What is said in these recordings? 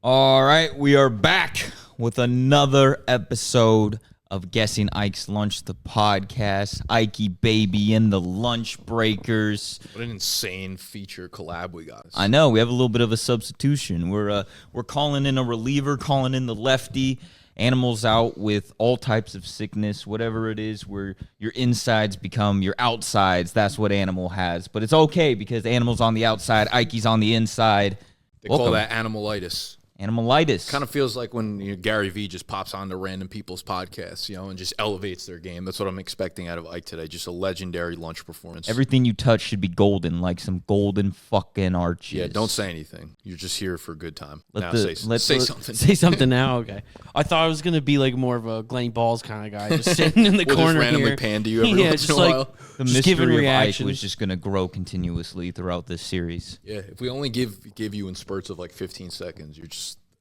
All right, we are back with another episode of Guessing Eich's Lunch, the podcast. Ikey baby and the Lunch Breakers. What an insane feature collab we got. I know, we have a little bit of a substitution. We're calling in a reliever, calling in the lefty. Animals out with all types of sickness, whatever it is, where your insides become your outsides. That's what Animal has. But it's okay because Animal's on the outside, Ikey's on the inside. They call that animalitis. Animalitis. Kind of feels like when Gary Vee just pops onto random people's podcasts, and just elevates their game. That's what I'm expecting out of Eich today. Just a legendary lunch performance. Everything you touch should be golden, like some golden fucking arches. Yeah, don't say anything. You're just here for a good time. Say something. Say something now, okay. I thought I was going to be like more of a Glenn Balls kind of guy, just sitting in the we'll corner just randomly here. pan to you every once in a while. The just giving mystery of Eich reactions. was just going to grow continuously throughout this series. Yeah, if we only give you in spurts of like 15 seconds,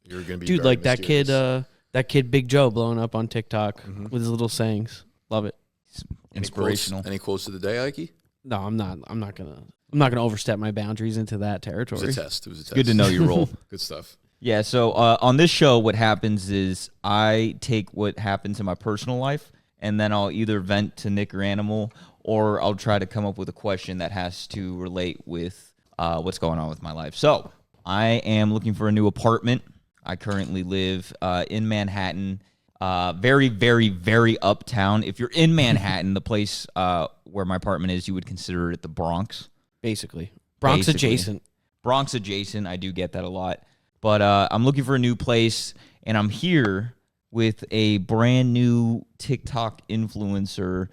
you're going to be Dude, very like mysterious. that kid Big Joe blowing up on TikTok with his little sayings. Love it. Inspirational. Any quotes of the day, Ikey? No, I'm not gonna overstep my boundaries into that territory. It was a test. Good to know your role. Good stuff. Yeah, so on this show, what happens is I take what happens in my personal life, and then I'll either vent to Nick or Animal, or I'll try to come up with a question that has to relate with what's going on with my life. So I am looking for a new apartment. I currently live in Manhattan, very, very, very uptown. If you're in Manhattan, the place where my apartment is, you would consider it the Bronx. Basically. Bronx adjacent. Bronx adjacent. I do get that a lot. But I'm looking for a new place, and I'm here with a brand new TikTok influencer.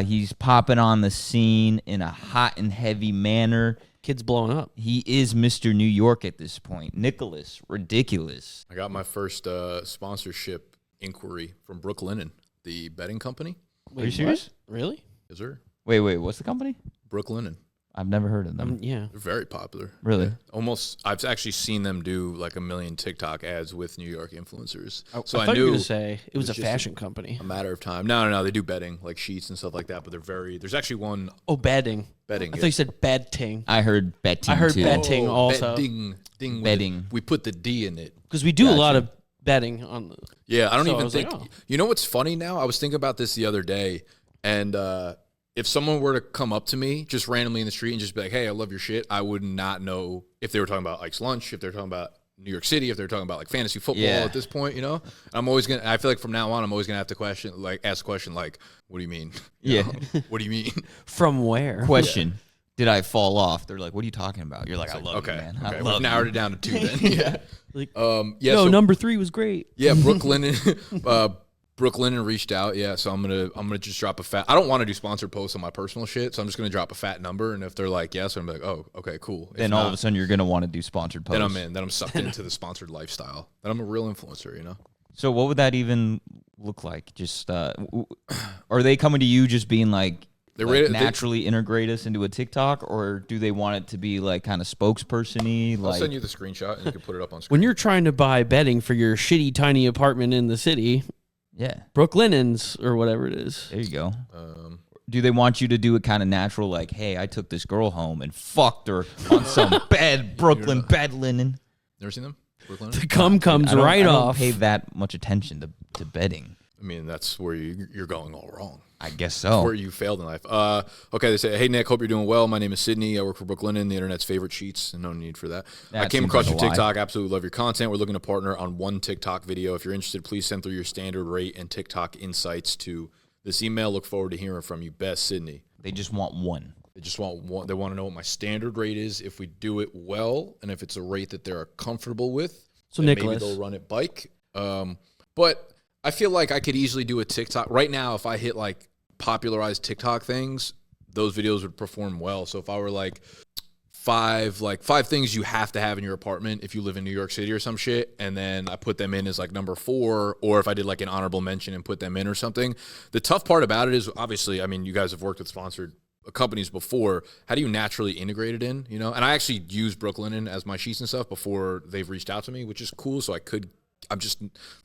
He's popping on the scene in a hot and heavy manner. Kid's blowing up. He is Mr. New York at this point. Nicholas, ridiculous. I got my first sponsorship inquiry from Brooklinen, the betting company. Wait, Are you serious? what? Really? Is there? Wait, what's the company? Brooklinen. I've never heard of them. Yeah. They're very popular. Really? Yeah. Almost. I've actually seen them do like 1 million TikTok ads with New York influencers. So I thought you were going to say it was a fashion company. A matter of time. No. They do betting, like sheets and stuff like that. But there's actually one. Oh, betting. Betting. I thought you said betting. I heard betting I heard too. betting also. Betting. We put the D in it. Because we do a lot of betting on the. Yeah, I don't So I even was think. like, oh. You know what's funny now? I was thinking about this the other day, and if someone were to come up to me just randomly in the street and just be like, "Hey, I love your shit," I would not know if they were talking about Ike's Lunch, if they're talking about New York City, if they're talking about like fantasy football at this point, I'm always gonna. I feel like from now on, I'm always gonna have to ask a question like, "What do you mean?" You know? What do you mean? From where? Question. Did I fall off? They're like, what are you talking about? You're like, I love you, man. Okay, I we've love narrowed you. it down to 2 then. Yeah. No, number 3 was great. Yeah, Brooklinen reached out. Yeah, so I'm gonna just drop a fat. I don't want to do sponsored posts on my personal shit, so I'm just gonna drop a fat number, and if they're like yes, I'm like, oh, okay, cool. If Then all of a sudden you're gonna want to do sponsored posts. then I'm in. Then I'm sucked into the sponsored lifestyle. Then I'm a real influencer, So what would that even look like? Just are they coming to you just being like, naturally integrate us into a TikTok, or do they want it to be like kind of spokesperson-y? I'll send you the screenshot and you can put it up on screen. When you're trying to buy betting for your shitty tiny apartment in the city, yeah, Brooklinens or whatever it is. there you go. Do they want you to do it kind of natural, like, hey, I took this girl home and fucked her on some bed Brooklyn bed linen? Never seen them? Brooklyn? The cum comes I don't off. pay that much attention to betting. I mean, that's where you're going all wrong. I guess so. Where you failed in life. Okay, they say, hey, Nick, hope you're doing well. My name is Sydney. I work for Brooklinen, the internet's favorite sheets, and no need for that. I came across your TikTok. Absolutely love your content. We're looking to partner on one TikTok video. If you're interested, please send through your standard rate and TikTok insights to this email. Look forward to hearing from you. Best, Sydney. They just want one. They just want one. They want to know what my standard rate is if we do it well, and if it's a rate that they're comfortable with. So, then Nicholas. maybe they'll run it bike. But I feel like I could easily do a TikTok. Right now, if I hit like popularized TikTok things, those videos would perform well. So if I were like five things you have to have in your apartment if you live in New York City or some shit, and then I put them in as like number 4, or if I did like an honorable mention and put them in or something. The tough part about it is, obviously, I mean, you guys have worked with sponsored companies before. How do you naturally integrate it in, And I actually use Brooklinen as my sheets and stuff before they've reached out to me, which is cool. So I'm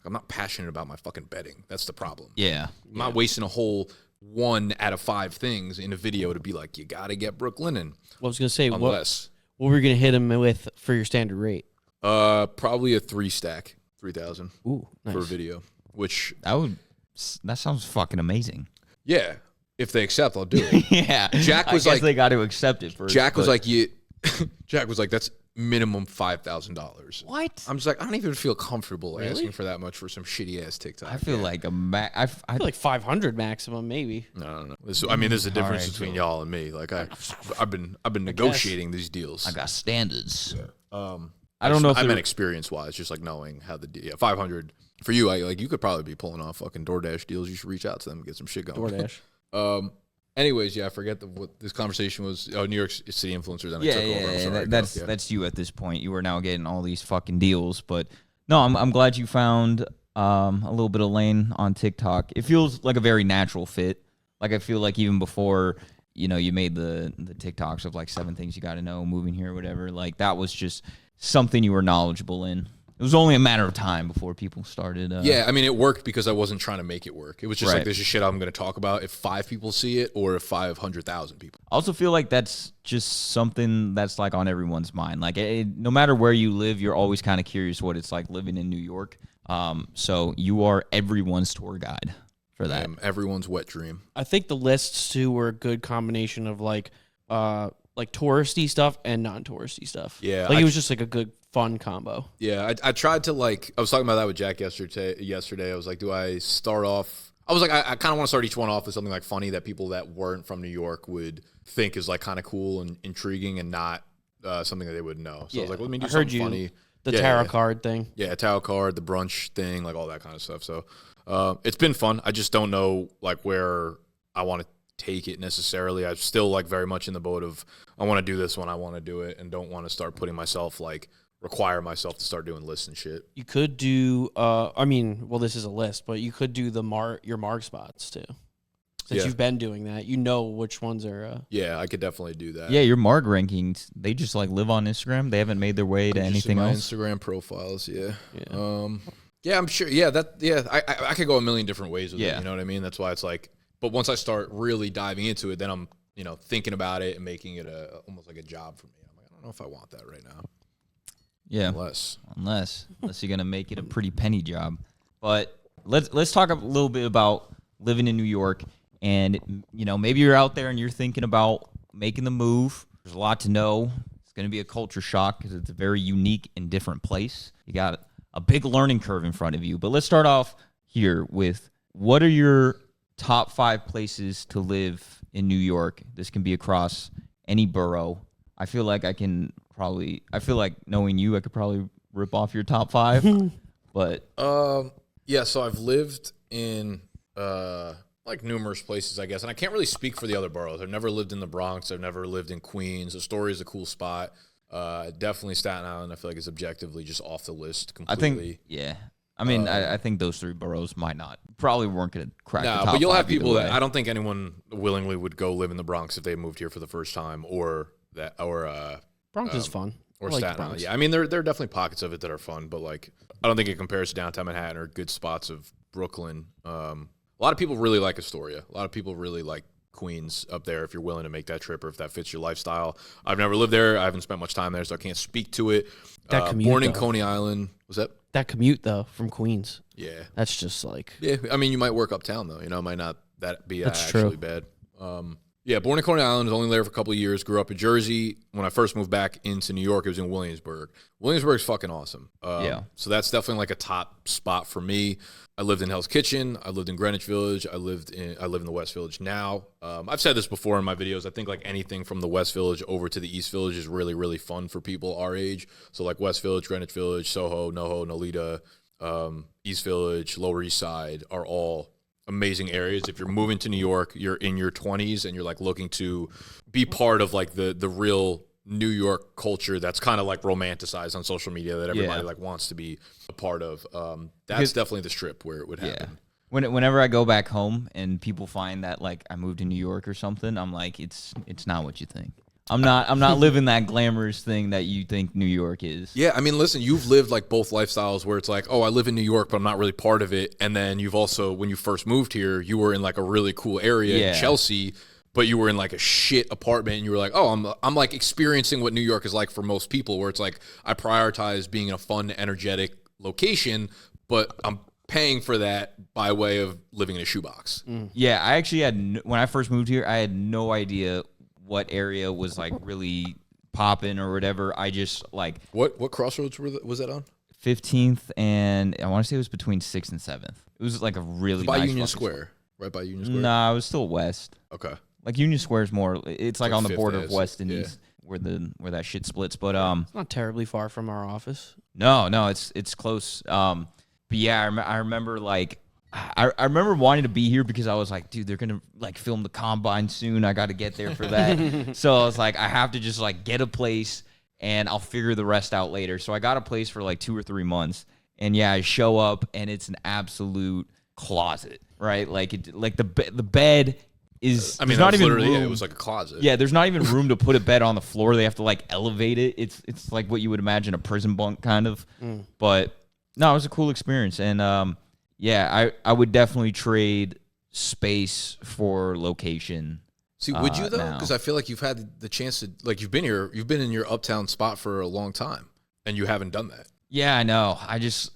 not passionate about my fucking betting. That's the problem. Yeah. I'm not wasting a whole 1 out of 5 things in a video to be like, you got to get Brooklinen. Well, I was going to say, unless what were you going to hit him with for your standard rate? Probably a 3-stack, 3,000 Ooh, nice. for a video. Which that sounds fucking amazing. yeah, if they accept, I'll do it. Yeah, Jack was I guess like, they got to accept it first. Jack was like, Jack was like, that's minimum $5,000. what? I'm just like, I don't even feel comfortable asking for that much for some shitty ass TikTok. I feel like I feel like 500 maximum, maybe. No. This is the difference right, between y'all and me. Like I've been negotiating these deals. I got standards. I don't know if I they're- meant experience wise, just like knowing how 500 for you. You could probably be pulling off fucking DoorDash deals. You should reach out to them and get some shit going. DoorDash. Anyways, yeah, I forget what this conversation was. Oh, New York City influencer. Then I took over. I'm sorry. That's you at this point. You are now getting all these fucking deals. But no, I'm glad you found a little bit of lane on TikTok. It feels like a very natural fit. Like I feel like even before you made the TikToks of like 7 things you got to know moving here or whatever. Like that was just something you were knowledgeable in. It was only a matter of time before people started. Yeah, I mean, it worked because I wasn't trying to make it work. It was just Right. like, there's just shit I'm going to talk about if 5 people see it or if 500,000 people. I also feel like that's just something that's like on everyone's mind. Like no matter where you live, you're always kind of curious what it's like living in New York. So you are everyone's tour guide for that. Everyone's wet dream. I think the lists too were a good combination of like touristy stuff and non-touristy stuff. Yeah, it was just like a good fun combo. Yeah, I tried to I was talking about that with Jack yesterday. I was like, do I start off? I was like, I kind of want to start each one off with something like funny that people that weren't from New York would think is like kind of cool and intriguing and not something that they would know. So I was like, let me do something funny. The tarot card thing. Yeah, tarot card, the brunch thing, like all that kind of stuff. So it's been fun. I just don't know like where I want to take it necessarily. I'm still like very much in the boat of I want to do this when I want to do it and don't want to start putting myself require myself to start doing lists and shit. You could do this is a list, but you could do your mark spots too. Since you've been doing that, you know which ones are Yeah, I could definitely do that. Yeah, your mark rankings, they just like live on Instagram. They haven't made their way to anything else. Instagram profiles, yeah. Yeah, I'm sure. Yeah, I could go a million different ways with it, you know what I mean? That's why it's like, but once I start really diving into it, then I'm, thinking about it and making it almost like a job for me. I'm like, I don't know if I want that right now. Yeah. Unless you're gonna make it a pretty penny job. But let's talk a little bit about living in New York. And maybe you're out there and you're thinking about making the move. There's a lot to know. It's gonna be a culture shock because it's a very unique and different place. You got a big learning curve in front of you. But let's start off here with what are your top 5 places to live in New York? This can be across any borough. I feel like knowing you, I could probably rip off your top 5. But yeah, so I've lived in numerous places, I guess, and I can't really speak for the other boroughs. I've never lived in the Bronx. I've never lived in Queens. Astoria is a cool spot. Definitely Staten Island. I feel like it's objectively just off the list completely. I think those 3 boroughs probably weren't going to crack the top 5. But you'll have people that I don't think anyone willingly would go live in the Bronx if they moved here for the first time Bronx is fun. Or I like Staten Island. Yeah, I mean, there are definitely pockets of it that are fun, but I don't think it compares to downtown Manhattan or good spots of Brooklyn. A lot of people really like Astoria. A lot of people really like Queens up there if you're willing to make that trip or if that fits your lifestyle. I've never lived there. I haven't spent much time there, so I can't speak to it. Born in Coney Island. Was that commute though from Queens? Yeah, that's just yeah. I mean, you might work uptown though. It might not be that's actually true. bad. Yeah, born in Coney Island, was only there for a couple of years. Grew up in Jersey. When I first moved back into New York, it was in Williamsburg. Williamsburg's fucking awesome. So that's definitely a top spot for me. I lived in Hell's Kitchen. I lived in Greenwich Village. I live in the West Village now. I've said this before in my videos. I think anything from the West Village over to the East Village is really, really fun for people our age. So West Village, Greenwich Village, Soho, NoHo, Nolita, East Village, Lower East Side are all amazing areas. If you're moving to New York, you're in your 20s and you're looking to be part of the real New York culture that's kind of romanticized on social media that everybody wants to be a part of. That's definitely the strip where it would happen. Whenever I go back home and people find that I moved to New York or something, I'm like, it's not what you think. I'm not living that glamorous thing that you think New York is. Yeah, I mean, listen, you've lived both lifestyles where it's I live in New York, but I'm not really part of it. And then you've also, when you first moved here, you were in a really cool area in Chelsea, but you were in like a shit apartment and you were like, oh, I'm like experiencing what New York is like for most people, where it's like I prioritize being in a fun, energetic location, but I'm paying for that by way of living in a shoebox. Yeah, I actually had, when I first moved here, I had no idea what area was like really popping or whatever. I just like... What crossroads was that on? 15th and I want to say it was between 6th and 7th. It was like a really by nice Union fucking Square. Right by Union Square? Nah, it was still west. Okay. Like Union Square is more, it's like on the Fifth border of is, west and yeah. east where that shit splits. But It's not terribly far from our office. no, it's close. But yeah, I remember like I remember wanting to be here because I was like, dude, they're gonna like film the combine soon. I got to get there for that. So I was like, I have to just like get a place and I'll figure the rest out later. So I got a place for like 2 or 3 months, and yeah, I show up and it's an absolute closet, right? Like the bed is. I mean, there's not even literally, room. yeah, it was like a closet. Yeah, there's not even room to put a bed on the floor. They have to like elevate it. It's like what you would imagine a prison bunk kind of. But no, it was a cool experience, and yeah, I would definitely trade space for location. See, would you though? now. Because I feel like you've had the chance to, like, you've been in your uptown spot for a long time, and you haven't done that. Yeah, I know. I just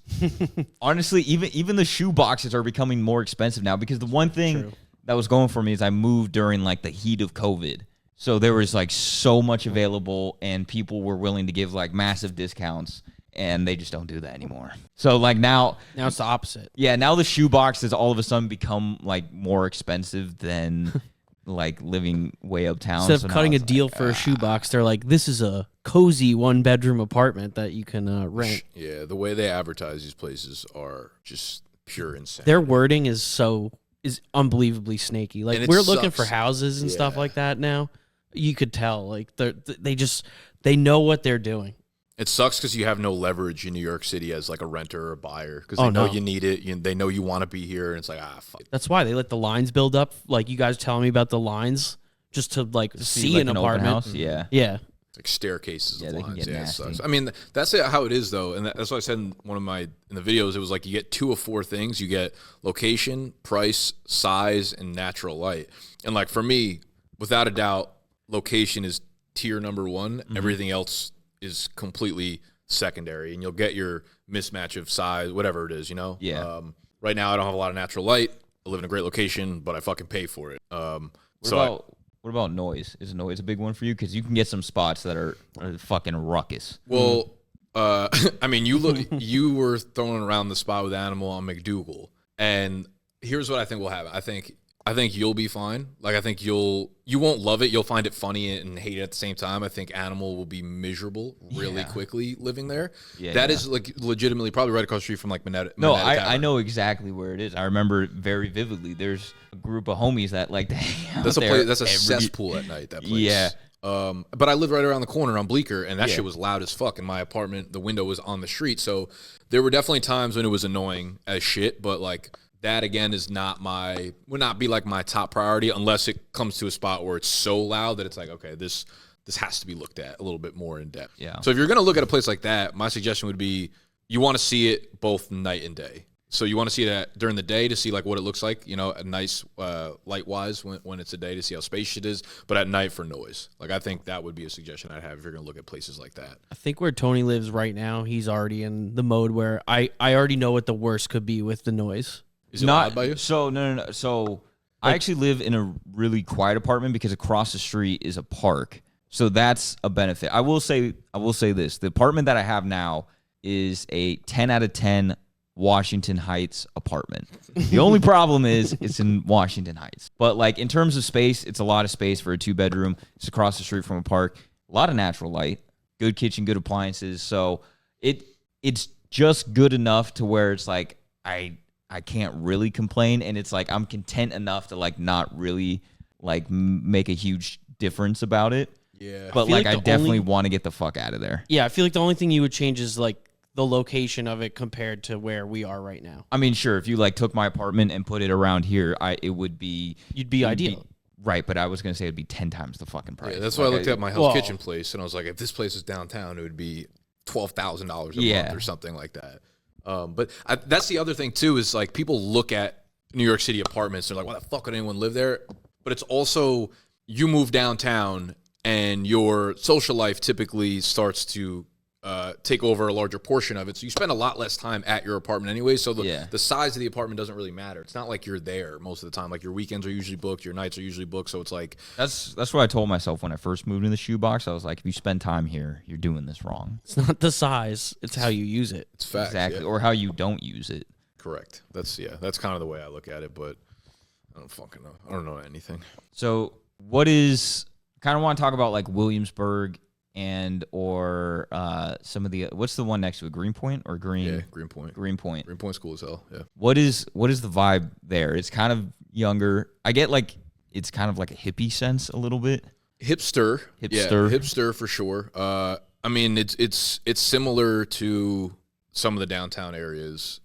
honestly, even the shoe boxes are becoming more expensive now, because the one thing that was going for me is I moved during like the heat of COVID. So there was like so much available and people were willing to give like massive discounts, and they just don't do that anymore. So like now it's the opposite. Yeah, now the shoe box has all of a sudden become like more expensive than like living way uptown. Instead So of now cutting a it's deal like, for a shoebox, they're like, this is a cozy 1-bedroom apartment that you can rent. Yeah, the way they advertise these places are just pure insanity. Their wording is unbelievably snaky. Like, And it we're looking sucks. for houses and stuff Yeah. like that now. You could tell, like, they know what they're doing. It sucks because you have no leverage in New York City as like a renter or a buyer, because Oh, they know no. you need it. They know you want to be here, and it's like, fuck. That's why they let the lines build up. Like, you guys telling me about the lines just to like see like an open apartment. house. Yeah. Yeah. It's like staircases Yeah, of they can lines. get Yeah, it nasty. sucks. I mean, that's how it is though, and that's what I said in the videos. It was like you get 2 of 4 things. You get location, price, size, and natural light. And like for me, without a doubt, location is tier number 1. Mm-hmm. Everything else is completely secondary, and you'll get your mismatch of size, whatever it is, you know? Yeah. Right now, I don't have a lot of natural light. I live in a great location, but I fucking pay for it. What about noise? Is noise a big one for you? Because you can get some spots that are fucking ruckus. Well, I mean, you were throwing around the spot with Animal on McDougal, and here's what I think will happen. I think you'll be fine. Like, I think you won't love it. You'll find it funny and hate it at the same time. I think Animal will be miserable really quickly living there. Yeah, That yeah. is like legitimately probably right across the street from like Moneta. No, Moneta I Tavern. know exactly where it is. I remember it very vividly. There's a group of homies that like to hang out That's a there place. That's a every- cesspool at night. That place. Yeah. But I lived right around the corner on Bleecker, and that Yeah. shit was loud as fuck in my apartment. The window was on the street, so there were definitely times when it was annoying as shit. But like that again would not be like my top priority unless it comes to a spot where it's so loud that it's like, okay, this has to be looked at a little bit more in depth. Yeah. So if you're gonna look at a place like that, my suggestion would be you want to see it both night and day. So you want to see that during the day to see like what it looks like, you know, a nice light wise when it's a day to see how spacious it is, but at night for noise. Like I think that would be a suggestion I'd have if you're gonna look at places like that. I think where Tony lives right now, he's already in the mode where I already know what the worst could be with the noise. Is it loud by you? So no. So I actually live in a really quiet apartment because across the street is a park. So that's a benefit. I will say this. The apartment that I have now is a 10 out of 10 Washington Heights apartment. The only problem is it's in Washington Heights. But like in terms of space, it's a lot of space for a 2-bedroom. It's across the street from a park. A lot of natural light, good kitchen, good appliances. So it's just good enough to where it's like I can't really complain, and it's like I'm content enough to like not really like make a huge difference about it. Yeah. But feel like like I the definitely only- want to get the fuck out of there. Yeah, I feel like the only thing you would change is like the location of it compared to where we are right now. I mean, sure, if you like took my apartment and put it around here, it would be You'd be ideal. right, but I was gonna say it'd be 10 times the fucking price. Yeah, that's why I Like, looked at my Hell's well- Kitchen place, and I was like, if this place is downtown, it would be $12,000 a Yeah. month or something like that. But that's the other thing too, is like people look at New York City apartments, they're like, why the fuck would anyone live there? But it's also you move downtown and your social life typically starts to take over a larger portion of it. So you spend a lot less time at your apartment anyway. So the size of the apartment doesn't really matter. It's not like you're there most of the time. Like your weekends are usually booked, your nights are usually booked. So it's like that's what I told myself when I first moved in the shoebox. I was like, if you spend time here, you're doing this wrong. It's not the size; it's how you use it. It's facts, exactly, or how you don't use it. Correct. That's kind of the way I look at it. But I don't fucking know. I don't know anything. So what is? Kind of want to talk about like Williamsburg. And or some of the what's the one next to it? Greenpoint or Green? Yeah, Greenpoint. Greenpoint. Greenpoint's cool as hell. Yeah. What is the vibe there? It's kind of younger. I get like it's kind of like a hippie sense a little bit. Hipster. Yeah, hipster for sure. I mean it's similar to some of the downtown areas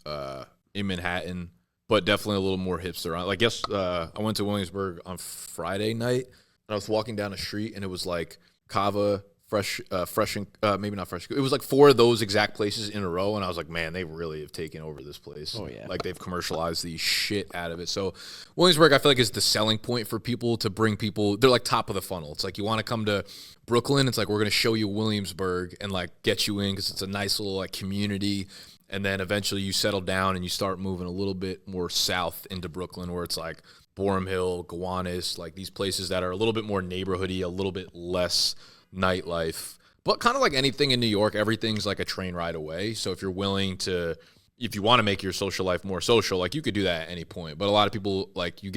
in Manhattan, but definitely a little more hipster. I guess I went to Williamsburg on Friday night and I was walking down a street and it was like Kava. Fresh, and maybe not fresh. It was like 4 of those exact places in a row, and I was like, man, they really have taken over this place. Oh, yeah. Like, they've commercialized the shit out of it. So, Williamsburg, I feel like, is the selling point for people to bring people. They're like top of the funnel. It's like you want to come to Brooklyn. It's like we're going to show you Williamsburg and, like, get you in because it's a nice little, like, community. And then eventually you settle down and you start moving a little bit more south into Brooklyn where it's like Boerum Hill, Gowanus, like these places that are a little bit more neighborhoody, a little bit less nightlife, but kind of like anything in New York, everything's like a train ride away. So if you want to make your social life more social, like you could do that at any point. But a lot of people like you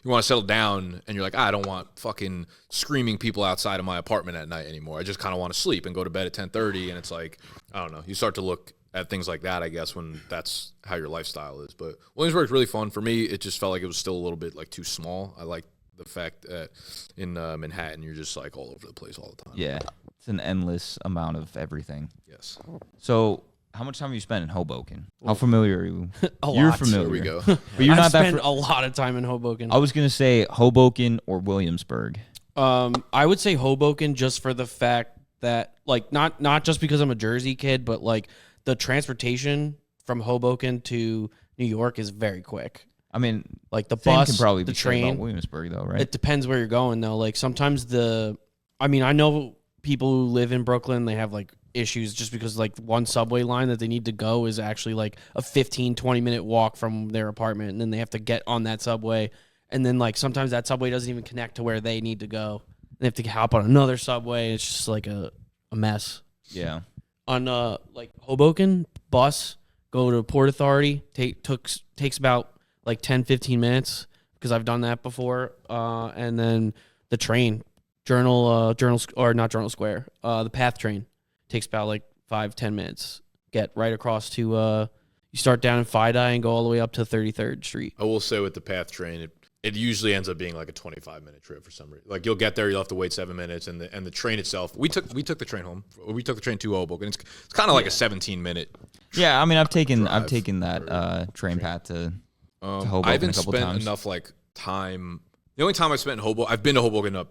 want to settle down and you're like, I don't want fucking screaming people outside of my apartment at night anymore. I just kind of want to sleep and go to bed at 10:30. And it's like, I don't know. You start to look at things like that, I guess, when that's how your lifestyle is. But Williamsburg's really fun. For me, it just felt like it was still a little bit like too small. I like the fact that in Manhattan, you're just like all over the place all the time. Yeah, it's an endless amount of everything. Yes. So, how much time have you spent in Hoboken? How familiar are you? You're familiar. There we go. But you're I've not that. spent a lot of time in Hoboken. I was gonna say Hoboken or Williamsburg. I would say Hoboken just for the fact that like not just because I'm a Jersey kid, but like the transportation from Hoboken to New York is very quick. I mean, like the same bus, can probably the be said train. about Williamsburg, though, right? It depends where you're going, though. Like sometimes I know people who live in Brooklyn, they have like issues just because like one subway line that they need to go is actually like a 15-20 minute walk from their apartment, and then they have to get on that subway, and then like sometimes that subway doesn't even connect to where they need to go. They have to hop on another subway. It's just like a mess. Yeah. On like Hoboken bus, go to Port Authority, takes about like 10-15 minutes because I've done that before. And then the train, Journal Square, the PATH train takes about like 5-10 minutes. Get right across to you start down in Fidei and go all the way up to 33rd Street. I will say with the PATH train, it usually ends up being like a 25-minute trip for some reason. Like you'll get there, you'll have to wait 7 minutes, and the train itself. We took the train home. We took the train to Hoboken. It's kind of like a 17-minute. Yeah, I mean, I've taken that train path to Hoboken I haven't a couple spent times. enough like time. The only time I spent in Hoboken, I've been to Hoboken a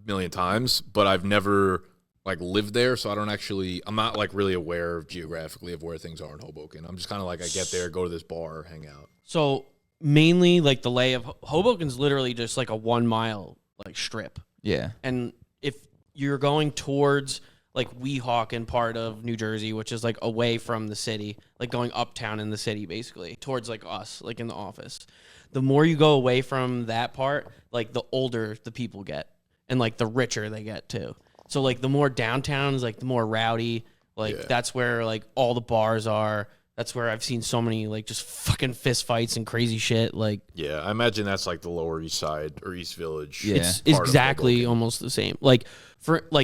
million times, but I've never like lived there, so I'm not like really aware geographically of where things are in Hoboken. I'm just kind of like I get there, go to this bar, hang out. So mainly like the lay of Hoboken's literally just like a 1 mile like strip. Yeah. And if you're going towards like Weehawken part of New Jersey, which is like away from the city, like going uptown in the city, basically towards like us, like in the office, the more you go away from that part, like the older the people get and like the richer they get too. So like the more downtown is like the more rowdy, like that's where like all the bars are. That's where I've seen so many like just fucking fist fights and crazy shit. Like, yeah, I imagine that's like the Lower East Side or East Village. Yeah. it's exactly almost the same. Like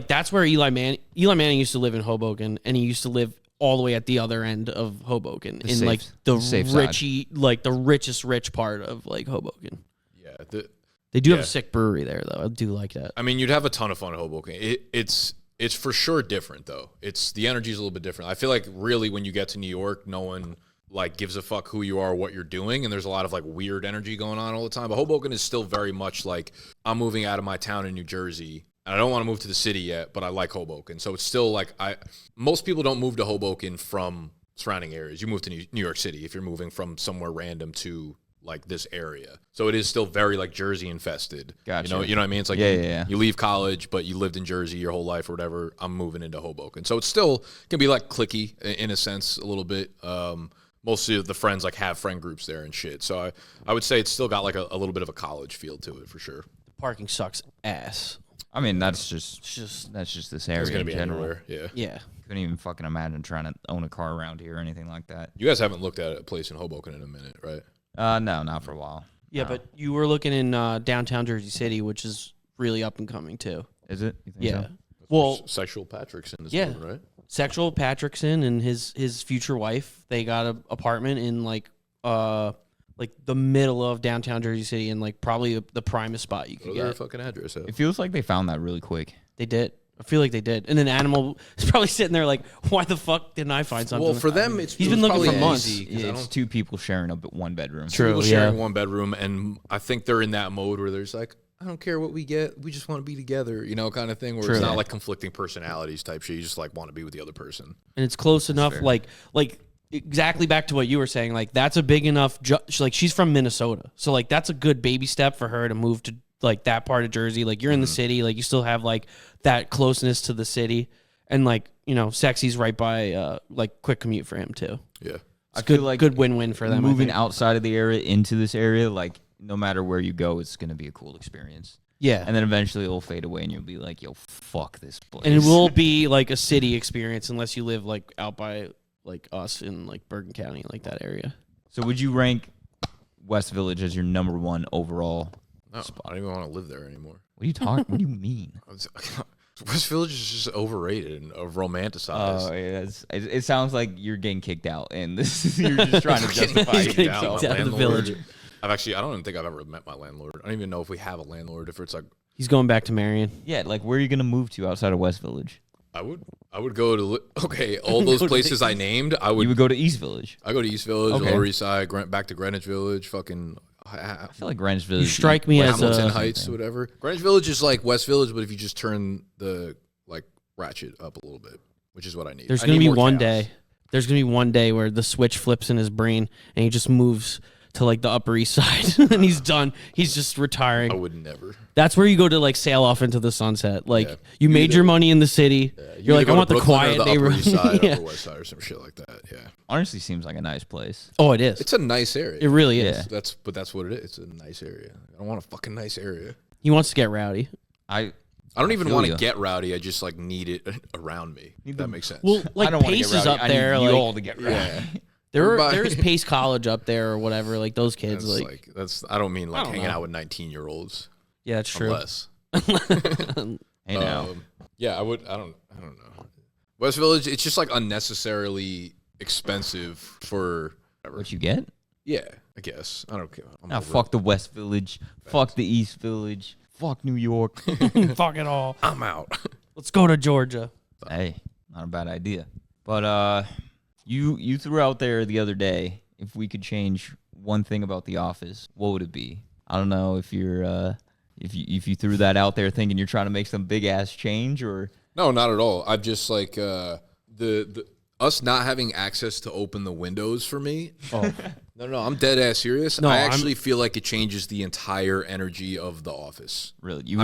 that's where Eli Manning used to live in Hoboken, and he used to live all the way at the other end of Hoboken in like the richest rich part of like Hoboken. Yeah, they do have a sick brewery there though. I do like that. I mean, you'd have a ton of fun in Hoboken. It's for sure different, though. The energy's a little bit different. I feel like really when you get to New York, no one like gives a fuck who you are, what you're doing, and there's a lot of like weird energy going on all the time. But Hoboken is still very much like I'm moving out of my town in New Jersey, and I don't want to move to the city yet, but I like Hoboken. So it's still like most people don't move to Hoboken from surrounding areas. You move to New York City if you're moving from somewhere random to like this area. So it is still very like Jersey infested. Gotcha. You know what I mean? It's like Yeah. you leave college, but you lived in Jersey your whole life or whatever. I'm moving into Hoboken. So it still can be like cliquey in a sense a little bit. Mostly of the friends like have friend groups there and shit. So I would say it's still got like a little bit of a college feel to it for sure. Parking sucks ass. I mean, that's just this area It's going to in be general. everywhere. Yeah. Yeah. Couldn't even fucking imagine trying to own a car around here or anything like that. You guys haven't looked at a place in Hoboken in a minute, right? No, not for a while. Yeah, No. but you were looking in downtown Jersey City, which is really up and coming too. Is it? You think Yeah. so? Well, Sexual Patrick's in this yeah. one, right? Sexual Patrickson and his future wife, they got an apartment in like the middle of downtown Jersey City, and like probably the primest spot you could What their get. fucking address at? It feels like they found that really quick. They did. I feel like they did. And then Animal is probably sitting there like, why the fuck didn't I find something? Well, for them, He's been looking for months. It's two people sharing a one bedroom. True. People yeah. sharing one bedroom, and I think they're in that mode where there's like, I don't care what we get, we just want to be together, kind of thing. Where True. it's not like conflicting personalities type shit. You just like want to be with the other person. And it's close enough, fair. like exactly back to what you were saying. Like that's a big enough. Like she's from Minnesota, so like that's a good baby step for her to move to like that part of Jersey. Like you're in the city, like you still have like that closeness to the city, and like Sexy's right by like quick commute for him too. Yeah. It's good win-win for them. Moving I think. outside of the area into this area, like no matter where you go, it's gonna be a cool experience. Yeah, And then eventually it'll fade away, and you'll be like, "Yo, fuck this place." and it will be like a city experience unless you live like out by like us in like Bergen County, like that area. So, would you rank West Village as your number one overall? No, I don't even want to live there anymore. What are you talking? What do you mean? West Village is just overrated and romanticized. Oh, yeah, it sounds like you're getting kicked out, and you're just trying to justify He's getting yourself. kicked out of the village. I don't even think I've ever met my landlord. I don't even know if we have a landlord. If it's like, He's going back to Marion. Yeah, like where are you gonna move to outside of West Village? I would go to all those places I named. You would go to East Village. I go to East Village, Okay. Lower East Side, back to Greenwich Village, fucking I feel like Greenwich Village. You strike me as Hamilton a Heights, whatever. Greenwich Village is like West Village, but if you just turn the like ratchet up a little bit, which is what I need. There's I gonna need be more one chaos. day. There's gonna be one day where the switch flips in his brain and he just moves to like the Upper East Side and he's done. He's just I retiring. would never. That's where you go to like sail off into the sunset. Like Yeah. you made either- your money in the city. You're like, I want the quiet the Upper neighborhood. East Side, Yeah. Upper West Side, or some shit like that. Yeah, Honestly, seems like a nice place. Oh, it is. it's a nice area. It really is. Yeah. That's what it is. It's a nice area. I don't want a fucking nice area. He wants to get rowdy. I don't even feel want to ya. get rowdy. I just like need it around me. If that makes sense. Well, like I don't wanna Pace get is rowdy. up I need there. you Like all to get rowdy. yeah, there's Pace College up there or whatever. Like those kids. that's I don't mean like don't hanging know. out with 19-year-olds. Yeah, that's true. Unless, Hey now, yeah, I would. I don't know. West Village. It's just like unnecessarily expensive for. what you get? Yeah, I guess. I don't care. I'm Now over fuck the West Village. Fuck the East Village. Fuck New York. Fuck it all. it. I'm out. Let's go to Georgia. Hey, not a bad idea. But you threw out there the other day, if we could change one thing about The Office, what would it be? I don't know if you're if you threw that out there thinking you're trying to make some big ass change, or No, not at all. I've just like the us not having access to open the windows for me. Oh, No, I'm dead ass serious. No, I I'm- actually feel like it changes the entire energy of the office. really you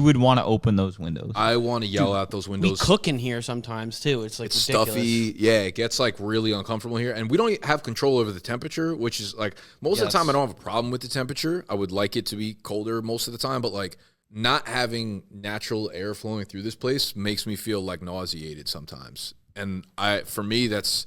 would want to open those windows. I want to yell out those we windows. cook in here sometimes too. It's like It's ridiculous. stuffy. Yeah, it gets like really uncomfortable here. And we don't have control over the temperature, which is like most of the time I don't have a problem with the temperature. I would like it to be colder most of the time, but like not having natural air flowing through this place makes me feel like nauseated sometimes. And for me, it's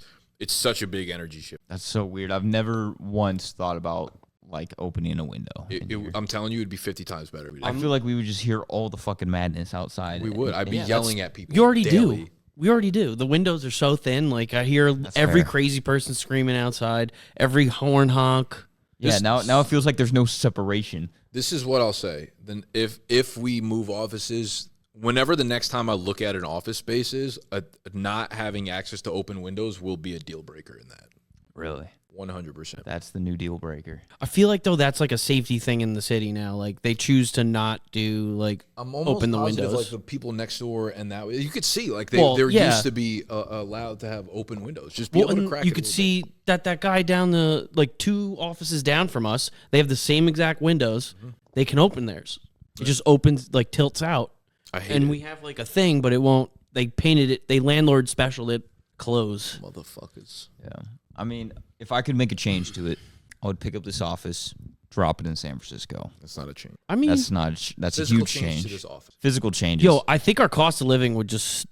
such a big energy shift. That's so weird. I've never once thought about like opening a window. in here. I'm telling you, it'd be 50 times better. I feel like we would just hear all the fucking madness outside. we would. I'd be Yeah, yelling at people. You already daily. do. We already do. The windows are so thin. Like I hear every fair. crazy person screaming outside, every horn honk. Yeah, now it feels like there's no separation. This is what I'll say. Then if we move offices, whenever the next time I look at an office space is, not having access to open windows will be a deal breaker in that. Really? 100%. That's the new deal breaker. I feel like though that's like a safety thing in the city now. Like they choose to not do like I'm almost open the positive, windows. like the people next door and that you could see like Well, there yeah. used to be allowed to have open windows. Just be able to and crack. you it a could little see that guy down the like 2 offices down from us. They have the same exact windows. They can open theirs. It just opens like tilts out. bit. I hate And it. we have like a thing, but it won't. They painted it. They landlord special it close. Motherfuckers. Yeah. I mean, if I could make a change to it, I would pick up this office, drop it in San Francisco. That's not a change. I mean, That's a Physical huge change to change. this office. Physical changes. yo, I think our cost of living would just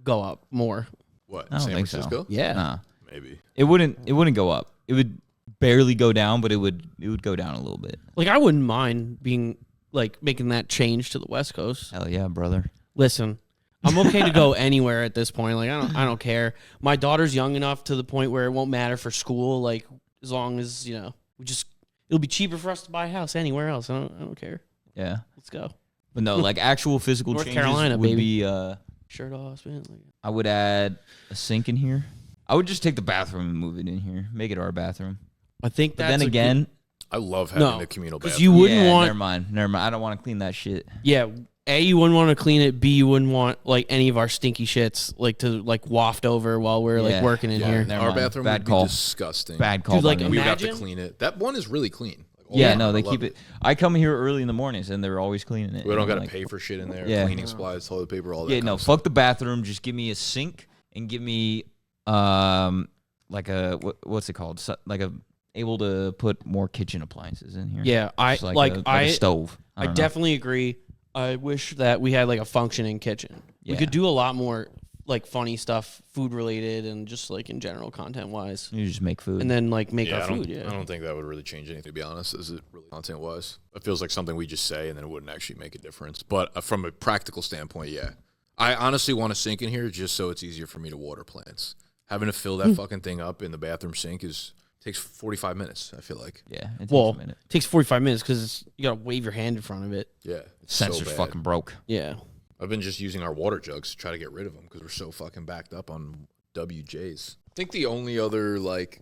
go up more. What? I don't San think so. Francisco? Yeah. Nah. Maybe. It wouldn't go up. It would barely go down, but it would go down a little bit. Like I wouldn't mind being like making that change to the West Coast. Hell yeah, brother. Listen, I'm okay to go anywhere at this point. Like I don't care. My daughter's young enough to the point where it won't matter for school. Like as long as it'll be cheaper for us to buy a house anywhere else. I don't care. Yeah. Let's go. But no, like actual physical North changes Carolina, would baby. be Shirt off, man. I would add a sink in here. I would just take the bathroom and move it in here. Make it our bathroom. I think But that's then again, I love having No, a communal 'cause bathroom. you wouldn't yeah, want. never mind. I don't want to clean that shit. Yeah. A, you wouldn't want to clean it. B, you wouldn't want like any of our stinky shits like to like waft over while we're like Yeah. working in Yeah, here. Never our mind. bathroom Bad would call. be disgusting. Bad call. Dude, like, by me. We would have to Imagine- clean it. That one is really clean. Like, all Yeah, around. no, I they love keep it. I come here early in the mornings and they're always cleaning it. We don't And got I'm to like, pay for shit in there. Yeah. Cleaning supplies, toilet paper, all that. Yeah, kind no, of fuck the bathroom. Just give me a sink and give me like a what's it called? Like a able to put more kitchen appliances in here. Yeah, I Just like a stove. I don't know. definitely agree. I wish that we had like a functioning kitchen. We Yeah. could do a lot more like funny stuff, food related, and just like in general content wise. You just make food. And then like make Yeah, our I don't, food. Yeah, I don't think that would really change anything, to be honest. Is it really content wise? It feels like something we just say and then it wouldn't actually make a difference. But from a practical standpoint, yeah. I honestly want a sink in here just so it's easier for me to water plants. Having to fill that fucking thing up in the bathroom sink takes 45 minutes, I feel like. yeah, it takes well, a minute. it takes 45 minutes because you gotta wave your hand in front of it. Yeah. It's so Sensor's bad. fucking broke. Yeah, I've been just using our water jugs to try to get rid of them because we're so fucking backed up on WJs. I think the only other like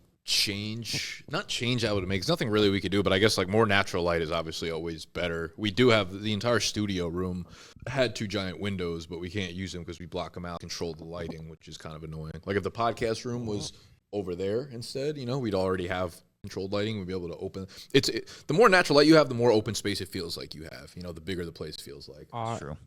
not change I would make, there's nothing really we could do, but I guess like more natural light is obviously always better. We do have the entire studio room had 2 giant windows, but we can't use them because we block them out, control the lighting, which is kind of annoying. Like if the podcast room was over there instead, we'd already have controlled lighting. We'd be able to open. The more natural light you have, the more open space it feels like you have. The bigger the place feels like. True.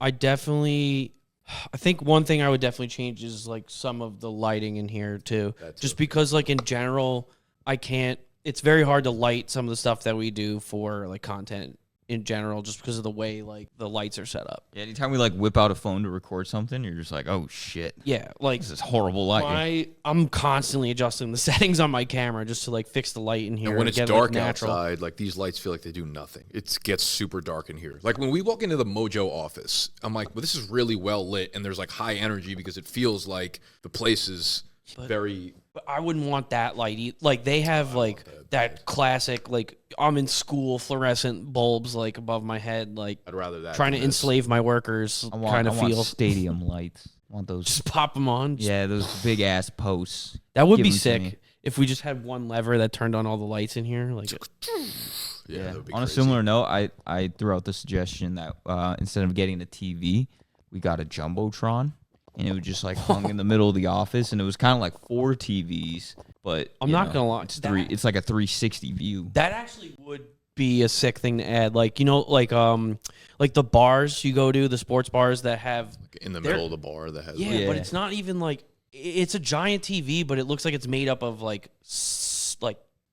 I think one thing I would definitely change is like some of the lighting in here too. Just because like in general, it's very hard to light some of the stuff that we do for like content in general, just because of the way like the lights are set up. Yeah, anytime we like whip out a phone to record something, you're just like, oh shit, Yeah, like this is horrible lighting. I'm constantly adjusting the settings on my camera just to like fix the light in here. And when it's get it, dark natural. outside, like these lights feel like they do nothing. It gets super dark in here. Like when we walk into the Mojo office, I'm like, well, this is really well lit, and there's like high energy because it feels like the place is very. But I wouldn't want that light. Like they have like that classic like I'm in school fluorescent bulbs like above my head, like I'd rather that trying to than this. enslave my workers I want kind of feel. stadium lights. I want those. Just pop them on. Yeah, those big ass posts. That would Give be 'em to me. sick if we just had one lever that turned on all the lights in here. Like Yeah, that would be On a crazy. similar note, I threw out the suggestion that instead of getting a TV, we got a jumbotron, and it was just like hung in the middle of the office, and it was kind of like 4 TVs, but I'm not gonna lie, it's three. It's like a 360 view. that actually would be a sick thing to add. Like like the bars you go to, the sports bars that have in the middle of the bar that has. yeah, like, but it's not even like it's a giant TV, but it looks like it's made up of like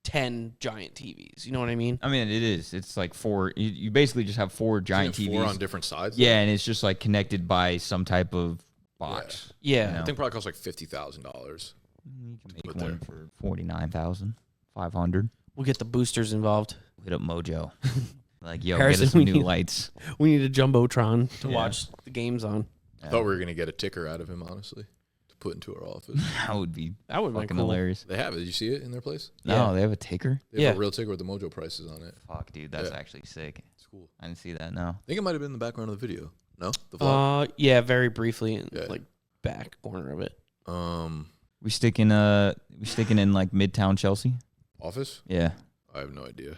10 giant TVs. You know what I mean? I mean, it is. It's like 4. You basically just have 4 giant isn't it TVs 4 on different sides. Yeah, and it's just like connected by some type of box. Yeah. You know? I think probably costs like $50,000. You can make put one there. for 49,500. We'll get the boosters involved. Hit up Mojo. Like, yo, Harrison, get us some we new need- lights. We need a jumbotron to Yeah. watch the games on. I thought we were gonna get a ticker out of him, honestly, to put into our office. That would be That would be fucking cool. hilarious. They have it. Did you see it in their place? No, Yeah. they have a ticker. They have Yeah. a real ticker with the Mojo prices on it. Fuck, dude, that's Yeah. actually sick. It's cool. I didn't see that. No. I think it might have been in the background of the video. No, the vlog. Yeah, very briefly in Yeah. like back corner of it. We sticking in like Midtown Chelsea? Office? Yeah. I have no idea.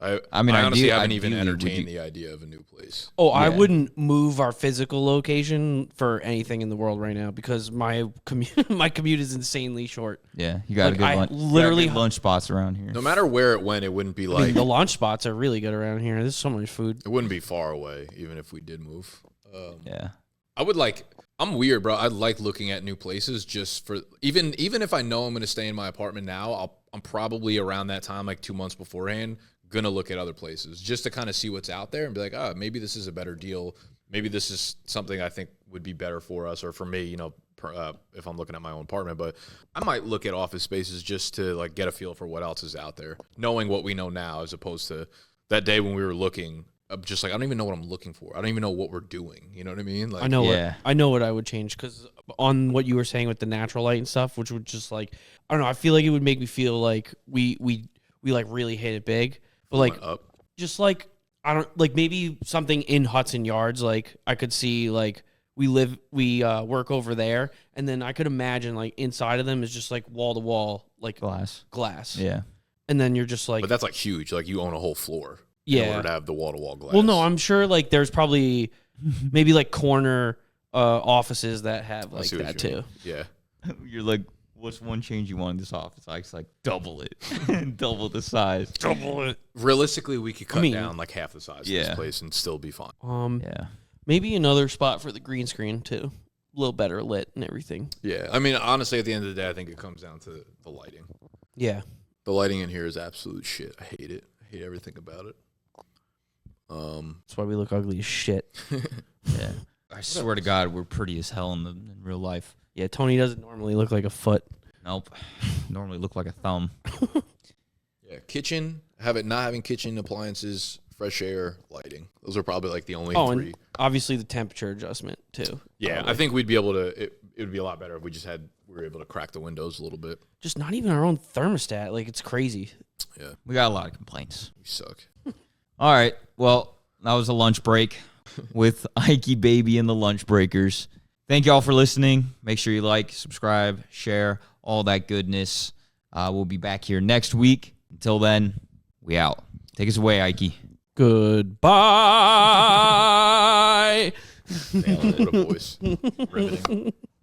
I mean, I honestly haven't ideally, even would entertained you- the idea of a new place. Oh, I Yeah. wouldn't move our physical location for anything in the world right now because my commute my commute is insanely short. Yeah, you got Like, a good I lunch. literally- lunch spots around here. No matter where it went, it wouldn't be I like mean, the lunch spots are really good around here. There's so much food. it wouldn't be far away, even if we did move. Yeah. I would like. I'm weird, bro. I like looking at new places just for even if I know I'm going to stay in my apartment now. I'm probably around that time, like 2 months beforehand, gonna look at other places just to kind of see what's out there and be like, oh, maybe this is a better deal. Maybe this is something I think would be better for us or for me. You know, if I'm looking at my own apartment, but I might look at office spaces just to like get a feel for what else is out there, knowing what we know now, as opposed to that day when we were looking. I'm just like, I don't even know what I'm looking for. I don't even know what we're doing. You know what I mean? Like, I know Yeah. I know what I would change because on what you were saying with the natural light and stuff, which would just like I don't know. I feel like it would make me feel like we like really hit it big, but like up. just like I don't like maybe something in Hudson Yards. Like I could see like we work over there, and then I could imagine like inside of them is just like wall to wall like glass. Yeah. And then you're just like But that's like huge. Like you own a whole floor. In Yeah. order to have the wall to wall glass. Well, no, I'm sure like there's probably maybe like corner offices that have I like see what that you too. mean. Yeah. You're like, what's one change you want in this office? I was like, double it. Double the size. Double it. Realistically, we could cut mean, down like half the size of Yeah. this place and still be fine. Yeah. Maybe another spot for the green screen too. A little better lit and everything. Yeah. I mean, honestly, at the end of the day, I think it comes down to the lighting. Yeah. The lighting in here is absolute shit. I hate it. I hate everything about it. That's why we look ugly as shit. Yeah. I swear to God, we're pretty as hell in real life. Yeah, Tony doesn't normally look like a foot. Nope. Normally look like a thumb. Yeah. Kitchen, not having kitchen appliances, fresh air, lighting. Those are probably like the only Oh, three. and obviously the temperature adjustment too. Yeah. Probably. I think we'd be able to, it would be a lot better if we were able to crack the windows a little bit. Just not even our own thermostat. Like it's crazy. Yeah. We got a lot of complaints. We suck. All right. Well, that was a lunch break with Eich Baby and the Lunch Breakers. Thank you all for listening. Make sure you like, subscribe, share, all that goodness. We'll be back here next week. Until then, we out. Take us away, Eich. Goodbye. Nailed it. What a voice. Riveting.